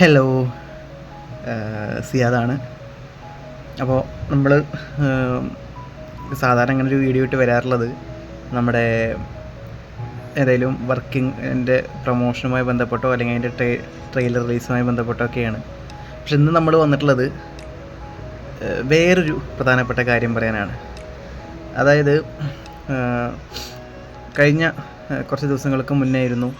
Hello, സിയാദാണ്. അപ്പോൾ നമ്മൾ സാധാരണ ഇങ്ങനെ ഒരു വീഡിയോ ഇട്ട് വരാറുള്ളത് നമ്മുടെ ഏതെങ്കിലും വർക്കിങ്ങിൻ്റെ പ്രൊമോഷനുമായി ബന്ധപ്പെട്ടോ അല്ലെങ്കിൽ അതിൻ്റെ ട്രെയിലർ റിലീസുമായി ബന്ധപ്പെട്ടോ ഒക്കെയാണ്. പക്ഷെ ഇന്ന് നമ്മൾ വന്നിട്ടുള്ളത് വേറൊരു പ്രധാനപ്പെട്ട കാര്യം പറയാനാണ്. അതായത് കഴിഞ്ഞ കുറച്ച് ദിവസങ്ങൾക്ക് മുന്നേ ആയിരുന്നു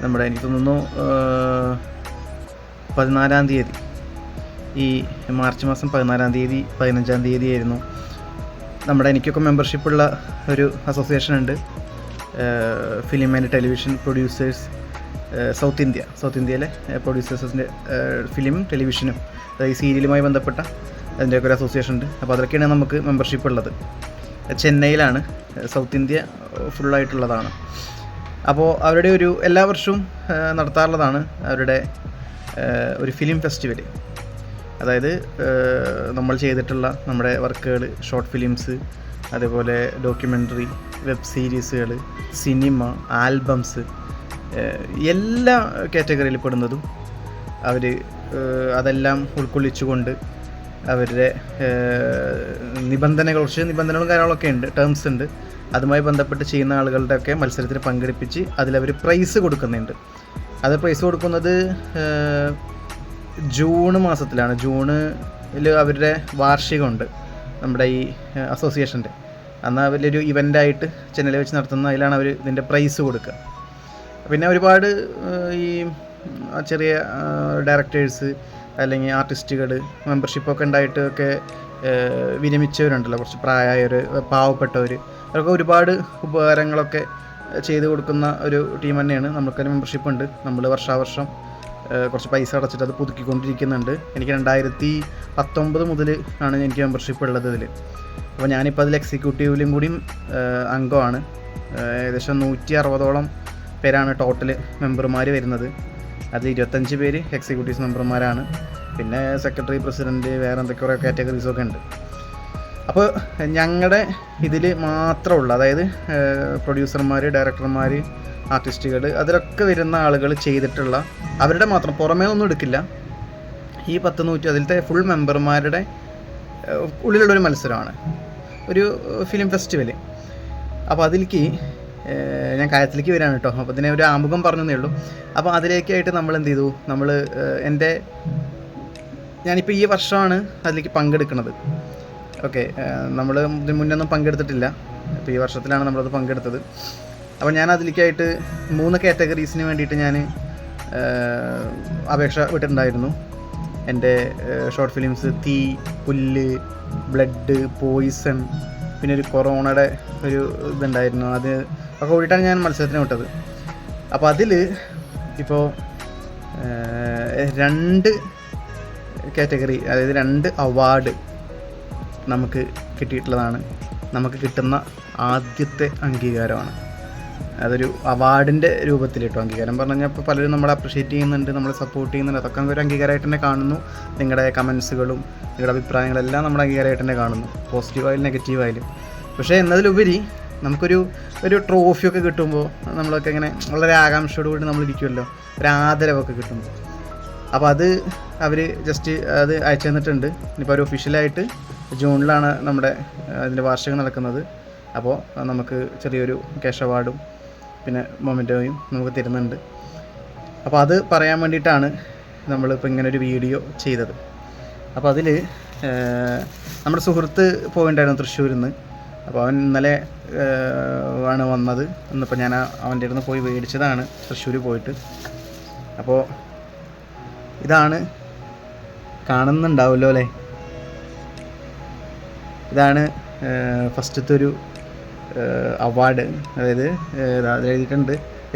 നമ്മുടെ, എനിക്ക് തോന്നുന്നു 14-ാം തീയതി, ഈ മാർച്ച് മാസം 14-ാം തീയതി 15-ാം തീയതി ആയിരുന്നു നമ്മുടെ, എനിക്കൊക്കെ മെമ്പർഷിപ്പുള്ള ഒരു അസോസിയേഷൻ ഉണ്ട്, film and television producers south ഇന്ത്യയിലെ പ്രൊഡ്യൂസേഴ്സിൻ്റെ ഫിലിമും ടെലിവിഷനും, അതായത് സീരിയലുമായി ബന്ധപ്പെട്ട അതിൻ്റെയൊക്കെ ഒരു അസോസിയേഷൻ ഉണ്ട്. അപ്പോൾ അതൊക്കെയാണ് നമുക്ക് മെമ്പർഷിപ്പ് ഉള്ളത്. ചെന്നൈയിലാണ്, സൗത്ത് ഇന്ത്യ ഫുള്ളായിട്ടുള്ളതാണ്. അപ്പോൾ അവരുടെ ഒരു എല്ലാ വർഷവും നടത്താറുള്ളതാണ് അവരുടെ ഒരു ഫിലിം ഫെസ്റ്റിവൽ. അതായത് നമ്മൾ ചെയ്തിട്ടുള്ള നമ്മുടെ വർക്കുകൾ, ഷോർട്ട് ഫിലിംസ്, അതേപോലെ ഡോക്യുമെൻ്ററി, വെബ് സീരീസുകൾ, സിനിമ, ആൽബംസ്, എല്ലാ കാറ്റഗറിയിൽ പെടുന്നതും അവർ അതെല്ലാം ഉൾക്കൊള്ളിച്ചുകൊണ്ട് അവരുടെ കുറച്ച് നിബന്ധനകളും കാര്യങ്ങളൊക്കെ ഉണ്ട്, ടേംസ് ഉണ്ട്. അതുമായി ബന്ധപ്പെട്ട് ചെയ്യുന്ന ആളുകളുടെയൊക്കെ മത്സരത്തിന് പങ്കെടുപ്പിച്ച് അതിലവർ പ്രൈസ് കൊടുക്കുന്നുണ്ട്. അത് പ്രൈസ് കൊടുക്കുന്നത് ജൂൺ മാസത്തിലാണ്. ജൂണിൽ അവരുടെ വാർഷികമുണ്ട് നമ്മുടെ ഈ അസോസിയേഷൻ്റെ. അന്ന് അവരൊരു ഇവൻ്റായിട്ട് ചെന്നൈയിൽ വെച്ച് നടത്തുന്ന, അതിലാണ് അവർ ഇതിൻ്റെ പ്രൈസ് കൊടുക്കുക. പിന്നെ ഒരുപാട് ഈ ചെറിയ ഡയറക്ടേഴ്സ് അല്ലെങ്കിൽ ആർട്ടിസ്റ്റുകൾ മെമ്പർഷിപ്പൊക്കെ ഉണ്ടായിട്ടൊക്കെ വിരമിച്ചവരുണ്ടല്ലോ, കുറച്ച് പ്രായമായവർ, പാവപ്പെട്ടവർ, അവർക്ക് ഒരുപാട് ഉപകാരങ്ങളൊക്കെ ചെയ്ത് കൊടുക്കുന്ന ഒരു ടീം തന്നെയാണ്. നമുക്കൊരു മെമ്പർഷിപ്പ് ഉണ്ട്. നമ്മൾ വർഷാവർഷം കുറച്ച് പൈസ അടച്ചിട്ട് അത് പുതുക്കിക്കൊണ്ടിരിക്കുന്നുണ്ട്. എനിക്ക് 2019 മുതൽ ആണ് എനിക്ക് മെമ്പർഷിപ്പ് ഉള്ളത് ഇതിൽ. അപ്പോൾ ഞാനിപ്പോൾ അതിൽ എക്സിക്യൂട്ടീവിലും കൂടിയും അംഗമാണ്. ഏകദേശം 160ഓളം പേരാണ് ടോട്ടൽ മെമ്പർമാർ വരുന്നത്. അത് 25 പേര് എക്സിക്യൂട്ടീവ്സ് മെമ്പർമാരാണ്. പിന്നെ സെക്രട്ടറി, പ്രസിഡൻറ്റ്, വേറെ എന്തൊക്കെ കുറേ കാറ്റഗറീസൊക്കെ ഉണ്ട്. അപ്പോൾ ഞങ്ങളുടെ ഇതിൽ മാത്രമുള്ള, അതായത് പ്രൊഡ്യൂസർമാർ, ഡയറക്ടർമാർ, ആർട്ടിസ്റ്റുകൾ, അതിലൊക്കെ വരുന്ന ആളുകൾ ചെയ്തിട്ടുള്ള, അവരുടെ മാത്രം, പുറമേ ഒന്നും എടുക്കില്ല, ഈ 100 അതിലത്തെ ഫുൾ മെമ്പർമാരുടെ ഉള്ളിലുള്ളൊരു മത്സരമാണ്, ഒരു ഫിലിം ഫെസ്റ്റിവൽ. അപ്പോൾ അതിലേക്ക് ഞാൻ കാര്യത്തിലേക്ക് വരികയാണ് കേട്ടോ. അപ്പോൾ ഇതിനെ ഒരു ആമുഖം പറഞ്ഞതേ ഉള്ളൂ. അപ്പോൾ അതിലേക്കായിട്ട് നമ്മൾ എന്ത് ചെയ്തു, ഞാനിപ്പോൾ ഈ വർഷമാണ് അതിലേക്ക് പങ്കെടുക്കുന്നത്. ഓക്കെ, നമ്മൾ ഇതിന് മുന്നൊന്നും പങ്കെടുത്തിട്ടില്ല. അപ്പോൾ ഈ വർഷത്തിലാണ് നമ്മളത് പങ്കെടുത്തത്. അപ്പോൾ ഞാൻ അതിലേക്കായിട്ട് 3 കാറ്റഗറീസിന് വേണ്ടിയിട്ട് ഞാൻ അപേക്ഷ വിട്ടിട്ടുണ്ടായിരുന്നു. എൻ്റെ ഷോർട്ട് ഫിലിംസ് തീ, പുല്ല്, ബ്ലഡ്, പോയിസൺ, പിന്നെ ഒരു കൊറോണയുടെ ഒരു ഇതുണ്ടായിരുന്നു, അത് ഒക്കെ കൂടിയിട്ടാണ് ഞാൻ മത്സരത്തിന് വിട്ടത്. അപ്പോൾ അതിൽ ഇപ്പോൾ 2 കാറ്റഗറി, അതായത് 2 അവാർഡ് നമുക്ക് കിട്ടിയിട്ടുള്ളതാണ്. നമുക്ക് കിട്ടുന്ന ആദ്യത്തെ അംഗീകാരമാണ്. അതൊരു അവാർഡിൻ്റെ രൂപത്തിൽ കേട്ടോ. അംഗീകാരം പറഞ്ഞു കഴിഞ്ഞാൽ ഇപ്പോൾ പലരും നമ്മളെ അപ്രിഷ്യേറ്റ് ചെയ്യുന്നുണ്ട്, നമ്മളെ സപ്പോർട്ട് ചെയ്യുന്നുണ്ട്. അതൊക്കെ ഒരു അംഗീകാരമായിട്ട് തന്നെ കാണുന്നു. നിങ്ങളുടെ കമൻസുകളും നിങ്ങളുടെ അഭിപ്രായങ്ങളെല്ലാം നമ്മുടെ അംഗീകാരമായിട്ട് തന്നെ കാണുന്നു, പോസിറ്റീവായാലും നെഗറ്റീവായാലും. പക്ഷേ എന്നതിലുപരി നമുക്കൊരു ട്രോഫിയൊക്കെ കിട്ടുമ്പോൾ നമ്മളൊക്കെ ഇങ്ങനെ വളരെ ആകാംക്ഷയോടുകൂടി നമ്മളിരിക്കുമല്ലോ, ഒരു ആദരവൊക്കെ കിട്ടുമ്പോൾ. അപ്പോൾ അത് അവർ ജസ്റ്റ് അത് അയച്ചു തന്നിട്ടുണ്ട്. ഇനിയിപ്പോൾ ഒരു ഒഫീഷ്യലായിട്ട് ജൂണിലാണ് നമ്മുടെ അതിൻ്റെ വാർഷികം നടക്കുന്നത്. അപ്പോൾ നമുക്ക് ചെറിയൊരു ക്യാഷ് അവാർഡും പിന്നെ മൊമെൻറ്റോയും നമുക്ക് തരുന്നുണ്ട്. അപ്പോൾ അത് പറയാൻ വേണ്ടിയിട്ടാണ് നമ്മളിപ്പോൾ ഇങ്ങനൊരു വീഡിയോ ചെയ്തത്. അപ്പോൾ അതിൽ നമ്മുടെ സുഹൃത്ത് പോയിട്ടുണ്ടായിരുന്നു തൃശ്ശൂരിൽ നിന്ന്. അപ്പോൾ അവൻ ഇന്നലെ ആണ് വന്നത്. ഇന്നിപ്പോൾ ഞാൻ അവൻ്റെ അടുത്ത് പോയി മേടിച്ചതാണ് തൃശ്ശൂർ പോയിട്ട്. അപ്പോൾ ഇതാണ്, കാണുന്നുണ്ടാവുമല്ലോ അല്ലേ, ഇതാണ് ഫസ്റ്റത്തെ ഒരു അവാർഡ്. അതായത് അതിലെഴുതിയിട്ടുണ്ട്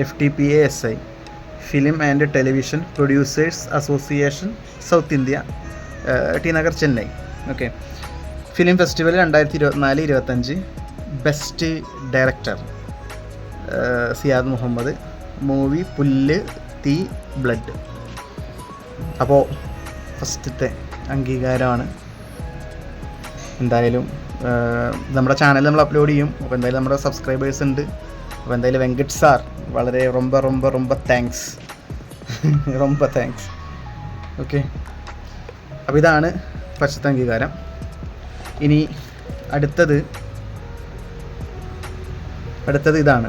FTPASI, film and television producers association south India, T Nagar, Chennai. Okay, film festival 2024-25, best director Siyad Muhammad, movie Pullu, Thee, blood. അപ്പോൾ ഫസ്റ്റത്തെ അംഗീകാരമാണ്. എന്തായാലും നമ്മുടെ ചാനൽ നമ്മൾ അപ്ലോഡ് ചെയ്യും. അപ്പോൾ എന്തായാലും നമ്മുടെ സബ്സ്ക്രൈബേഴ്സ് ഉണ്ട്. അപ്പോൾ എന്തായാലും വെങ്കട്ട് സാർ വളരെ ரொம்ப താങ്ക്സ്. ഓക്കെ, അപ്പോൾ ഇതാണ് ഫസ്റ്റത്തെ അംഗീകാരം. ഇനി അടുത്തത് ഇതാണ്.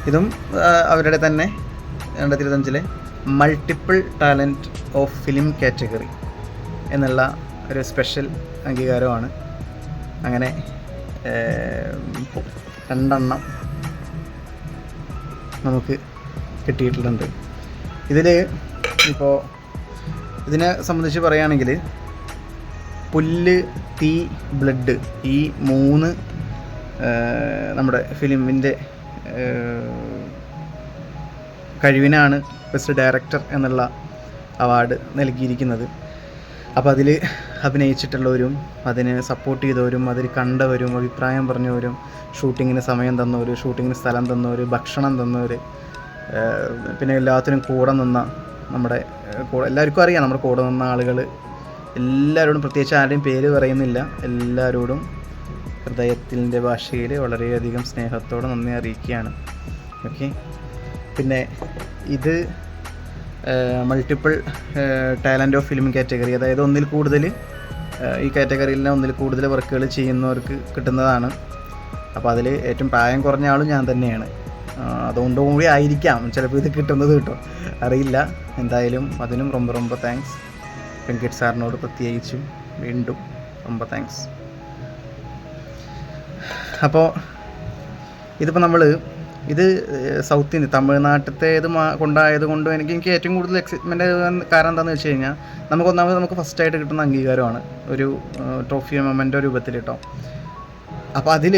ഇതും അവരുടെ തന്നെ 2025 multiple talent of film category എന്നുള്ള ഒരു സ്പെഷ്യൽ അംഗീകാരമാണ്. അങ്ങനെ 2 നമുക്ക് കിട്ടിയിട്ടുണ്ട്. ഇപ്പോൾ ഇതിനെ സംബന്ധിച്ച് പറയുകയാണെങ്കിൽ പുല്ല്, തീ, ബ്ലഡ് ഈ 3 നമ്മുടെ ഫിലിമിൻ്റെ കഴിവിനാണ് ബെസ്റ്റ് ഡയറക്ടർ എന്നുള്ള അവാർഡ് നൽകിയിരിക്കുന്നത്. അപ്പോൾ അതിൽ അഭിനയിച്ചിട്ടുള്ളവരും അതിന് സപ്പോർട്ട് ചെയ്തവരും അതിൽ കണ്ടവരും അഭിപ്രായം പറഞ്ഞവരും ഷൂട്ടിങ്ങിന് സമയം തന്നവർ, ഷൂട്ടിങ്ങിന് സ്ഥലം തന്നവർ, ഭക്ഷണം തന്നവർ, പിന്നെ എല്ലാത്തിനും കൂടെ നിന്ന നമ്മുടെ എല്ലാവർക്കും അറിയാം നമ്മുടെ കൂടെ നിന്ന ആളുകൾ എല്ലാവരോടും, പ്രത്യേകിച്ച് ആരുടെയും പേര് പറയുന്നില്ല, എല്ലാവരോടും ഹൃദയത്തിൻ്റെ ഭാഷയിൽ വളരെയധികം സ്നേഹത്തോടെ നന്ദി അറിയിക്കുകയാണ്. ഓക്കെ, പിന്നെ ഇത് multiple talent of film category, അതായത് ഒന്നിൽ കൂടുതൽ ഈ കാറ്റഗറിയിൽ ഒന്നിൽ കൂടുതൽ വർക്കുകൾ ചെയ്യുന്നവർക്ക് കിട്ടുന്നതാണ്. അപ്പോൾ അതിൽ ഏറ്റവും പ്രായം കുറഞ്ഞ ആളും ഞാൻ തന്നെയാണ്. അതുകൊണ്ട് കൂടി ആയിരിക്കാം ചിലപ്പോൾ ഇത് കിട്ടുന്നത് കിട്ടും, അറിയില്ല. എന്തായാലും അതിനും ரொம்ப താങ്ക്സ്. വെങ്കട്ട് സാറിനോട് പ്രത്യേകിച്ചും വീണ്ടും ரொம்ப താങ്ക്സ്. അപ്പോൾ ഇതിപ്പോൾ ഇത് സൗത്ത് ഇന്ത്യ തമിഴ്നാട്ടിലത്തേത് കൊണ്ടായത് കൊണ്ടും എനിക്ക് ഏറ്റവും കൂടുതൽ എക്സൈറ്റ്മെൻറ്റ് കാരണം എന്താണെന്ന് വെച്ച് കഴിഞ്ഞാൽ നമുക്ക് ഫസ്റ്റായിട്ട് കിട്ടുന്ന അംഗീകാരമാണ് ഒരു ട്രോഫി മൊമെൻ്റോ രൂപത്തിൽ കേട്ടോ. അപ്പോൾ അതിൽ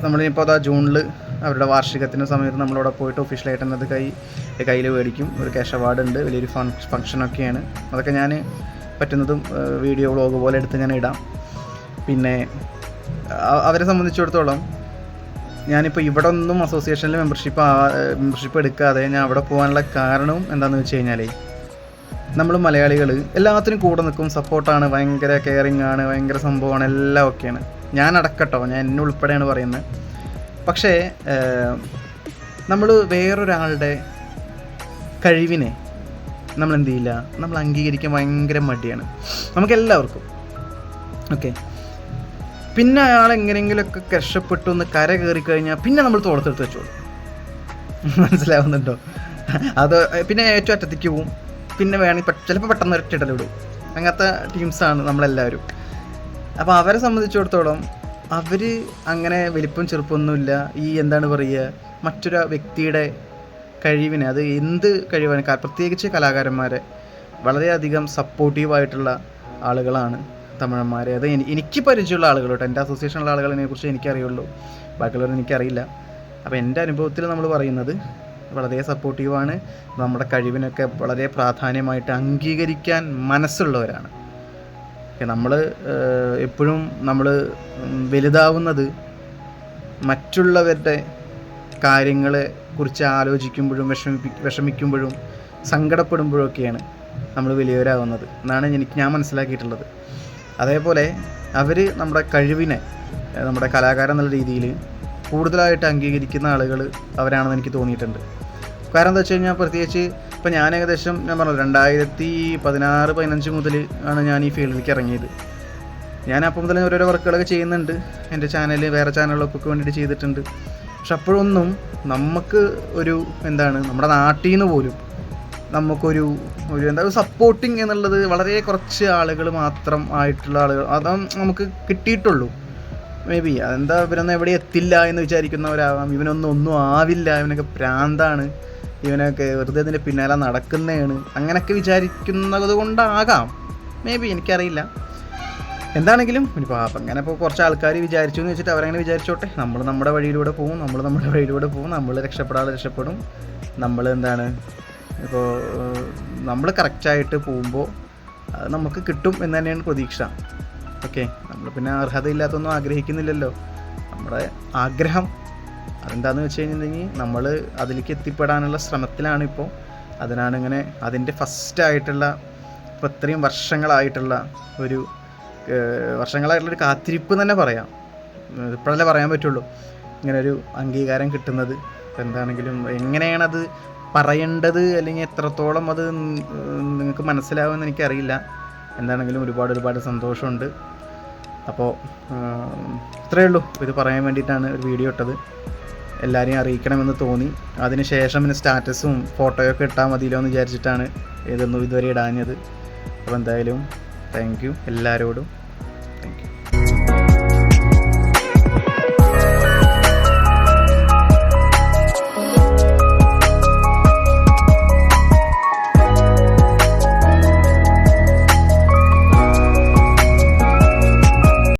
നമ്മളിപ്പോൾ അതാ ജൂണിൽ അവരുടെ വാർഷികത്തിൻ്റെ സമയത്ത് നമ്മളവിടെ പോയിട്ട് ഒഫീഷ്യലായിട്ട് തന്നെ അത് കയ്യിൽ മേടിക്കും. ഒരു ക്യാഷ് അവാർഡ് ഉണ്ട്, വലിയൊരു ഫംഗ്ഷനൊക്കെയാണ്. അതൊക്കെ ഞാൻ പറ്റുന്നതും വീഡിയോ വ്ളോഗ് പോലെ എടുത്ത് ഞാൻ ഇടാം. പിന്നെ അവരെ സംബന്ധിച്ചിടത്തോളം ഞാനിപ്പോൾ ഇവിടെ ഒന്നും അസോസിയേഷനിൽ മെമ്പർഷിപ്പ് എടുക്കാതെ ഞാൻ അവിടെ പോകാനുള്ള കാരണവും എന്താണെന്ന് വെച്ച് കഴിഞ്ഞാൽ നമ്മൾ മലയാളികൾ എല്ലാത്തിനും കൂടെ നിൽക്കും, സപ്പോർട്ടാണ്, ഭയങ്കര കെയറിങ് ആണ്, ഭയങ്കര സംഭവമാണ്, എല്ലാം ഓക്കെയാണ്. ഞാൻ അടക്കട്ടോ, ഞാൻ എന്നെ ഉൾപ്പെടെയാണ് പറയുന്നത്. പക്ഷേ നമ്മൾ വേറൊരാളുടെ കഴിവിനെ നമ്മൾ എന്ത് ചെയ്യില്ല, നമ്മൾ അംഗീകരിക്കാൻ ഭയങ്കര മടിയാണ് നമുക്കെല്ലാവർക്കും. ഓക്കെ, പിന്നെ അയാൾ എങ്ങനെയെങ്കിലുമൊക്കെ കഷ്ടപ്പെട്ടു ഒന്ന് കര കയറിക്കഴിഞ്ഞാൽ പിന്നെ നമ്മൾ തോളത്തെടുത്ത് വെച്ചോളൂ. മനസ്സിലാവുന്നുണ്ടോ? അത് പിന്നെ ഏറ്റവും അറ്റത്തേക്ക് പോവും. പിന്നെ വേണമെങ്കിൽ ചിലപ്പോൾ പെട്ടെന്ന് ഒരറ്റിടലിടും. അങ്ങനത്തെ ടീംസാണ് നമ്മളെല്ലാവരും. അപ്പോൾ അവരെ സംബന്ധിച്ചിടത്തോളം അവർ അങ്ങനെ വലിപ്പം ചെറുപ്പമൊന്നുമില്ല. ഈ എന്താണ് പറയുക, മറ്റൊരു വ്യക്തിയുടെ കഴിവിനെ, അത് എന്ത് കഴിവാണ്, പ്രത്യേകിച്ച് കലാകാരന്മാരെ വളരെയധികം സപ്പോർട്ടീവായിട്ടുള്ള ആളുകളാണ് തമിഴന്മാർ. അത് എനിക്ക് പരിചയമുള്ള ആളുകൾ കേട്ടോ, എൻ്റെ അസോസിയേഷനുള്ള ആളുകളെ കുറിച്ച് എനിക്കറിയുള്ളൂ, ബാക്കിയുള്ളവർ എനിക്കറിയില്ല. അപ്പോൾ എൻ്റെ അനുഭവത്തിൽ നമ്മൾ പറയുന്നത് വളരെ സപ്പോർട്ടീവാണ്, നമ്മുടെ കഴിവിനൊക്കെ വളരെ പ്രാധാന്യമായിട്ട് അംഗീകരിക്കാൻ മനസ്സുള്ളവരാണ്. നമ്മൾ എപ്പോഴും നമ്മൾ വലുതാവുന്നത് മറ്റുള്ളവരുടെ കാര്യങ്ങളെ കുറിച്ച് ആലോചിക്കുമ്പോഴും വിഷമിക്കുമ്പോഴും സങ്കടപ്പെടുമ്പോഴൊക്കെയാണ് നമ്മൾ വലിയവരാകുന്നത് എന്നാണ് ഞാൻ മനസ്സിലാക്കിയിട്ടുള്ളത്. അതേപോലെ അവർ നമ്മുടെ കഴിവിനെ, നമ്മുടെ കലാകാരൻ എന്നുള്ള രീതിയിൽ കൂടുതലായിട്ട് അംഗീകരിക്കുന്ന ആളുകൾ അവരാണെന്ന് എനിക്ക് തോന്നിയിട്ടുണ്ട്. കാരണം എന്താ വെച്ച് കഴിഞ്ഞാൽ പ്രത്യേകിച്ച് ഇപ്പോൾ ഞാൻ ഏകദേശം ഞാൻ പറഞ്ഞത് 2016-15 മുതൽ ആണ് ഞാൻ ഈ ഫീൽഡിലേക്ക് ഇറങ്ങിയത്. ഞാൻ അപ്പം മുതൽ ഓരോരോ വർക്കുകളൊക്കെ ചെയ്യുന്നുണ്ട്, എൻ്റെ ചാനൽ വേറെ ചാനലുകൾക്കൊക്കെ വേണ്ടിയിട്ട് ചെയ്തിട്ടുണ്ട്. പക്ഷെ അപ്പോഴൊന്നും നമുക്ക് നമ്മുടെ നാട്ടിൽ നിന്ന് പോലും നമുക്കൊരു സപ്പോർട്ടിങ് എന്നുള്ളത് വളരെ കുറച്ച് ആളുകൾ മാത്രം ആയിട്ടുള്ള ആളുകൾ അതാ നമുക്ക് കിട്ടിയിട്ടുള്ളൂ. മേ ബി അതെന്താ ഇവരൊന്നും എവിടെ എത്തില്ല എന്ന് വിചാരിക്കുന്നവരാവാം, ഒന്നും ആവില്ല, ഇവനൊക്കെ പ്രാന്താണ്, ഇവനൊക്കെ വെറുതെ ഇതിൻ്റെ പിന്നാലെ നടക്കുന്നതാണ്, അങ്ങനെയൊക്കെ വിചാരിക്കുന്നത് കൊണ്ടാകാം, മേ ബി, എനിക്കറിയില്ല. എന്താണെങ്കിലും ഇപ്പോൾ അങ്ങനെ ഇപ്പോൾ കുറച്ച് ആൾക്കാർ വിചാരിച്ചു എന്ന് വെച്ചിട്ട് അവരങ്ങനെ വിചാരിച്ചോട്ടെ. നമ്മൾ നമ്മുടെ വഴിയിലൂടെ പോകും, നമ്മൾ രക്ഷപ്പെടും. നമ്മൾ ഇപ്പോൾ നമ്മൾ കറക്റ്റായിട്ട് പോകുമ്പോൾ അത് നമുക്ക് കിട്ടും എന്ന് തന്നെയാണ് പ്രതീക്ഷ. ഓക്കെ, നമ്മൾ പിന്നെ അർഹതയില്ലാത്തൊന്നും ആഗ്രഹിക്കുന്നില്ലല്ലോ. നമ്മുടെ ആഗ്രഹം അതെന്താണെന്ന് വെച്ച് കഴിഞ്ഞിട്ടുണ്ടെങ്കിൽ നമ്മൾ അതിലേക്ക് എത്തിപ്പെടാനുള്ള ശ്രമത്തിലാണ് ഇപ്പോൾ. അതിനാണ് ഇങ്ങനെ അതിൻ്റെ ഫസ്റ്റായിട്ടുള്ള ഇപ്പോൾ ഇത്രയും വർഷങ്ങളായിട്ടുള്ളൊരു കാത്തിരിപ്പ് തന്നെ പറയാം. ഇപ്പോഴല്ലേ പറയാൻ പറ്റുള്ളൂ ഇങ്ങനെ ഒരു അംഗീകാരം കിട്ടുന്നത്. എന്താണെങ്കിലും എങ്ങനെയാണത് പറയേണ്ടത് അല്ലെങ്കിൽ എത്രത്തോളം അത് നിങ്ങൾക്ക് മനസ്സിലാവുമെന്ന് എനിക്കറിയില്ല. എന്താണെങ്കിലും ഒരുപാട് സന്തോഷമുണ്ട്. അപ്പോൾ ഇത്രയേ ഉള്ളൂ. ഇത് പറയാൻ വേണ്ടിയിട്ടാണ് ഒരു വീഡിയോ ഇട്ടത്. എല്ലാവരെയും അറിയിക്കണമെന്ന് തോന്നി. അതിന് ശേഷം പിന്നെ സ്റ്റാറ്റസും ഫോട്ടോയൊക്കെ ഇട്ടാൽ മതിയല്ലോ എന്ന് വിചാരിച്ചിട്ടാണ് ഇതൊന്നും ഇതുവരെ ഇടാഞ്ഞത്. അപ്പോൾ എന്തായാലും താങ്ക് യു എല്ലാവരോടും. Thank you.